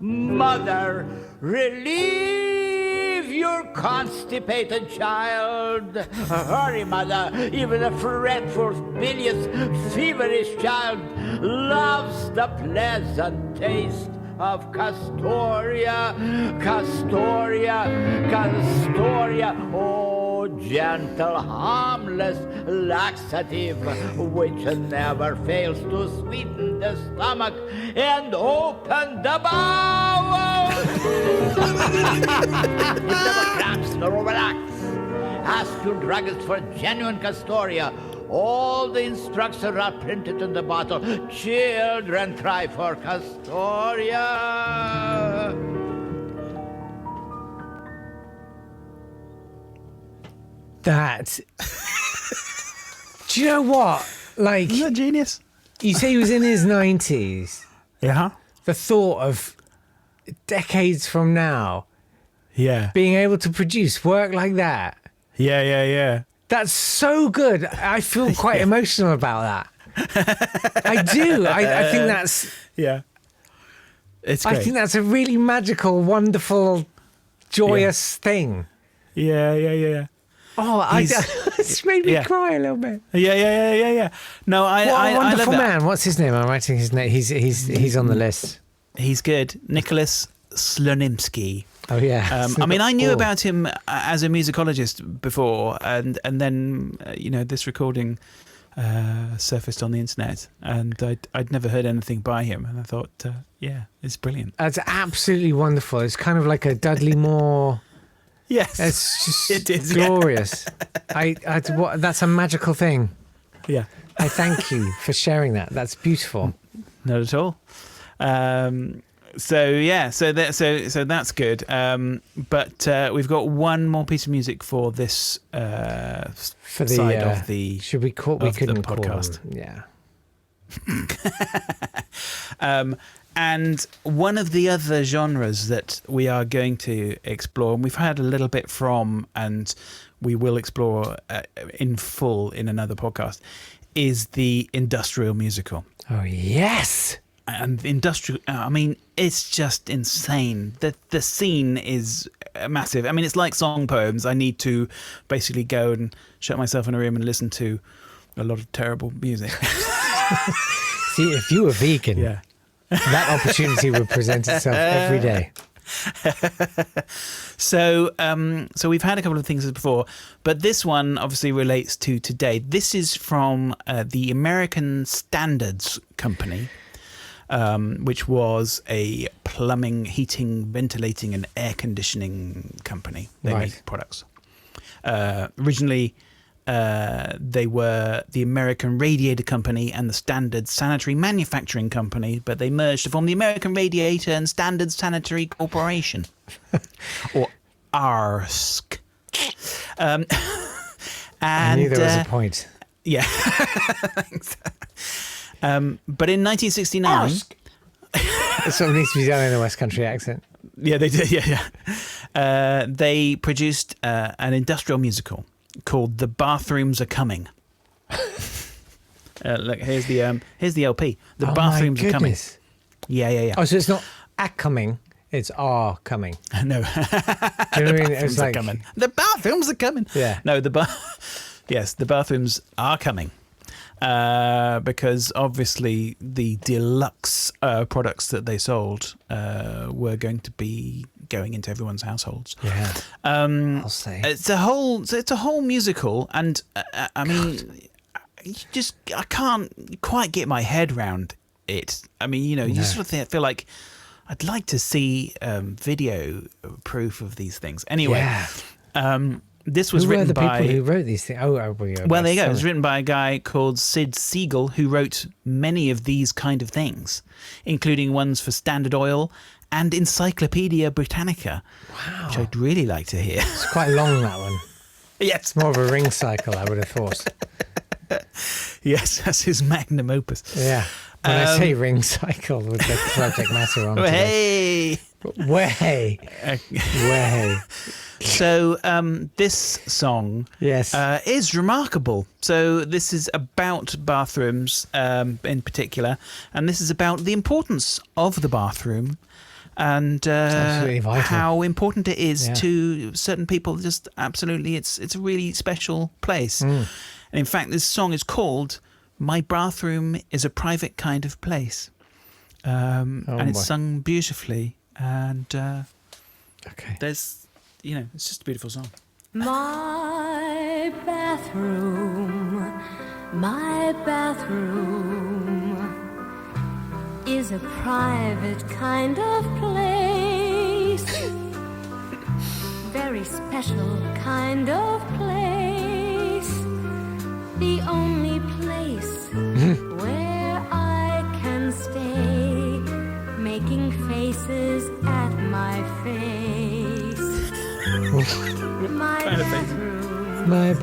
Mother, relieve your constipated child. Hurry, mother, even a fretful, bilious, feverish child loves the pleasant taste of Castoria. Castoria, Castoria, oh gentle, harmless laxative, which never fails to sweeten the stomach and open the bowels. It never cramps nor overacts. Ask your druggist for genuine Castoria. All the instructions are printed in the bottle. Children cry for Castoria. That. Do you know what? Like, isn't that genius? You say he was in his 90s. Yeah. The thought of decades from now, being able to produce work like that. Yeah. That's so good. I feel quite emotional about that. I do. I think that's... Yeah. It's great. I think that's a really magical, wonderful, joyous thing. Yeah. Oh, it's made me cry a little bit. Yeah. No, what a wonderful I love man. What's his name? I'm writing his name. He's on the list. He's good. Nicholas Slonimsky. Oh yeah. I knew about him as a musicologist before, and then this recording surfaced on the internet, and I'd never heard anything by him, and I thought, it's brilliant. It's absolutely wonderful. It's kind of like a Dudley Moore. Yes, it's just it is glorious. That's a magical thing. Yeah, I thank you for sharing that. That's beautiful. Not at all. So that's good. But we've got one more piece of music for this for the side of the. Should we call? We couldn't call podcast. Yeah. And one of the other genres that we are going to explore, and we've had a little bit from, and we will explore in full in another podcast, is the industrial musical. Oh yes. and industrial. I mean, it's just insane. The scene is massive. I mean, it's like song poems. I need to basically go and shut myself in a room and listen to a lot of terrible music. See, if you were vegan, that opportunity would present itself every day. So we've had a couple of things before, but this one obviously relates to today. This is from the American Standards Company, which was a plumbing, heating, ventilating, and air conditioning company. They make products. Originally, they were the American Radiator Company and the Standard Sanitary Manufacturing Company, but they merged to form the American Radiator and Standard Sanitary Corporation, or ARSC. And I knew there was a point. Yeah. But in 1969... Something needs to be done in a West Country accent. Yeah, they did. Yeah. They produced an industrial musical called "The Bathrooms Are Coming." Look, here's the LP. The Bathrooms Are Coming. Yeah. Oh, so it's not "a coming"; it's "are coming." No. Do you know what I mean? It's like coming. The bathrooms are coming. Yeah. No, yes, the bathrooms are coming. Because obviously the deluxe products that they sold were going to be going into everyone's households. Yeah, I'll say it's a whole musical, and I mean, I can't quite get my head around it. I mean, you sort of feel like I'd like to see video proof of these things. Anyway. Yeah. This was written by people who wrote these things. Well, there you go. It was written by a guy called Sid Siegel, who wrote many of these kind of things, including ones for Standard Oil and Encyclopedia Britannica, which I'd really like to hear. It's quite long, that one. Yes. It's more of a ring cycle, I would have thought. Yes, that's his magnum opus. Yeah. When I say ring cycle with the subject matter on Hey! Way. So this song is remarkable. So this is about bathrooms in particular, and this is about the importance of the bathroom and how important it is to certain people. Just absolutely, it's a really special place. And in fact, this song is called "My Bathroom is a Private Kind of Place," and it's sung beautifully. And there's, it's just a beautiful song. My bathroom is a private kind of place. Very special kind of place. The only place where I can stay, making faces at my face. My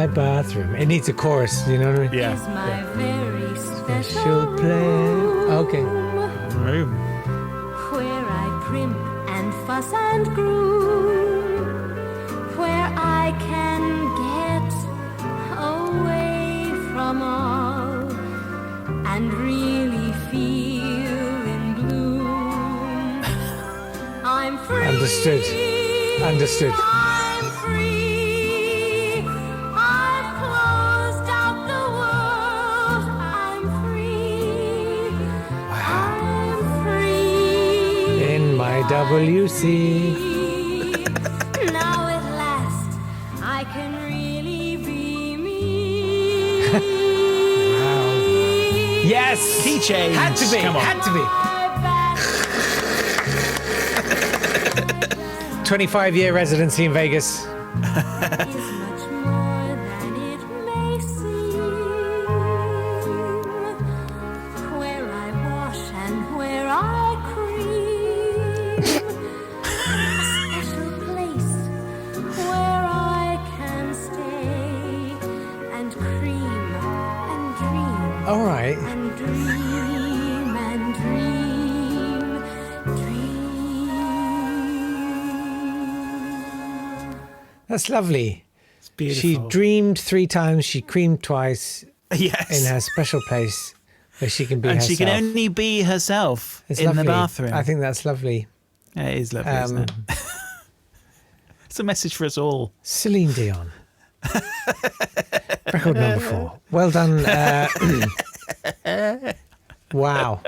bathroom. It needs a chorus, you know what I mean? Yeah. Is my very special place. Okay. Room. Where I primp and fuss and groom. Where I can get away from all and really feel in bloom. I'm free. Understood. I'm free. I've closed out the world. I'm free. I'm free. In my WC. Now at last I can really be me. Wow. Yes! Key change. Had to be. 25-year residency in Vegas. Is much more than it may seem. Where I wash and where I cream. A special place where I can stay and cream and dream. All right. And dream and dream, dream. That's lovely. It's beautiful. She dreamed 3 times, she creamed twice Yes. in her special place She can be and herself. she can only be herself in lovely. the bathroom. I think that's lovely. Yeah, it is lovely, isn't it? It's a message for us all. Celine Dion. Record number 4. Well done. Wow.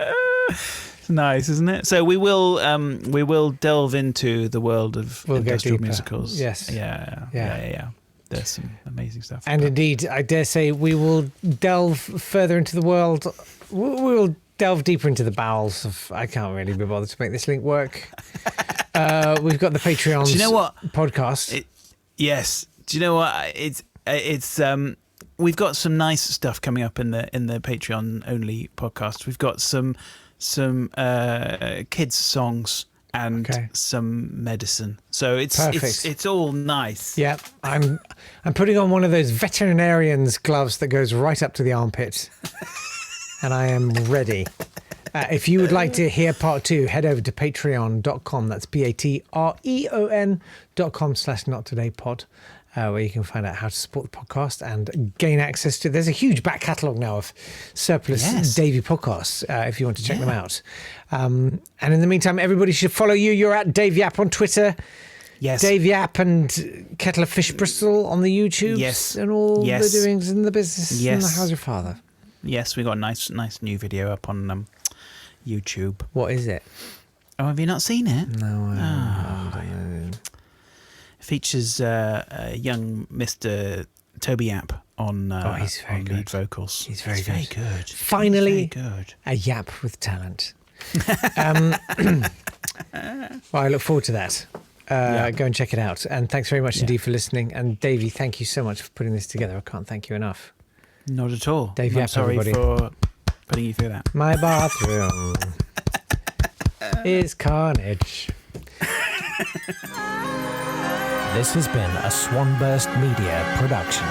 It's nice, isn't it? So we will delve into the world of industrial musicals. Yes. Yeah. There's some amazing stuff. And indeed, I dare say we will delve further into the world. We will delve deeper into the bowels of. I can't really be bothered to make this link work. We've got the Patreon. Do you know what podcast? Yes. Do you know what? It's we've got some nice stuff coming up in the Patreon only podcast. We've got some kids songs and some medicine. So it's all nice. Yeah, I'm putting on one of those veterinarian's gloves that goes right up to the armpit, and I am ready. If you would like to hear part 2, head over to patreon.com. That's patreon.com/nottodaypod. Where you can find out how to support the podcast and gain access to. There's a huge back catalogue now of surplus Davey podcasts if you want to check them out. And in the meantime, everybody should follow you. You're at Dave Yapp on Twitter. Yes. Dave Yapp and Kettle of Fish Bristol on the YouTube. Yes. And all the doings in the business. Yes. And how's your father? Yes, we got a nice new video up on YouTube. What is it? Oh, have you not seen it? No, I don't know. Features young Mr. Toby Yapp on he's very good. lead vocals. He's very good. Very Finally, good. A Yapp with talent. Well, I look forward to that. Go and check it out. And thanks very much indeed for listening. And Davey, thank you so much for putting this together. I can't thank you enough. Not at all. Dave Yapp, sorry everybody. for putting you through that. My bathroom is carnage. This has been a Swanburst Media production.